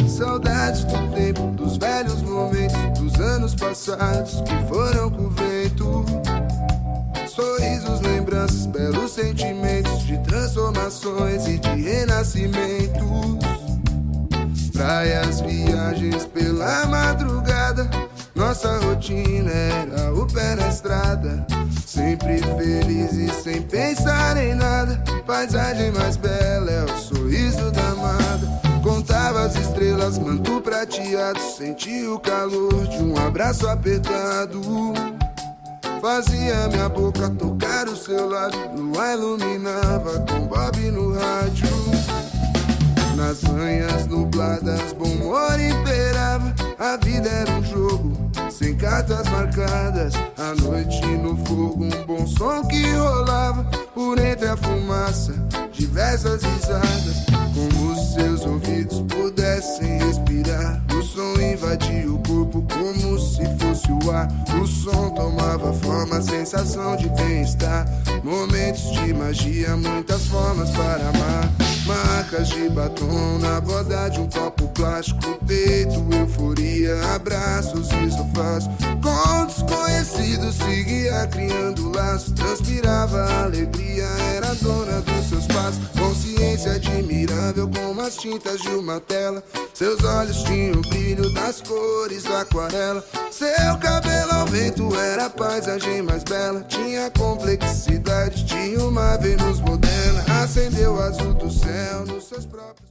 Saudades do tempo, dos velhos momentos, dos anos passados que foram com o vento. Sorrisos, lembranças, belos sentimentos de transformações e de renascimentos. Praias, viagens pela madrugada, nossa rotina era o pé na estrada. Sempre feliz e sem pensar em nada. Paisagem mais bela é o sorriso da amada. Contava as estrelas, manto prateado, sentia o calor de um abraço apertado. Fazia minha boca tocar o seu lábio, lua iluminava com Bob no rádio. Nas manhãs nubladas, bom humor imperava. A vida era um jogo, sem cartas marcadas. A noite no fogo, um bom som que rolava. Por entre a fumaça, diversas risadas. Como os seus ouvidos pudessem respirar. O som invadia o corpo como se fosse o ar. O som tomava forma, sensação de bem-estar. Momentos de magia, muitas formas para amar. Marcas de batom na borda de um copo plástico. Peito, euforia, abraços e sofás. Com desconhecidos seguia criando laços. Transpirava alegria, era dona dos seus passos. Consciência admirável como as tintas de uma tela. Seus olhos tinham o brilho das cores da aquarela. Seu cabelo ao vento era a paisagem mais bela. Tinha complexidade de uma Vênus moderna. Acendeu o azul do céu nos seus próprios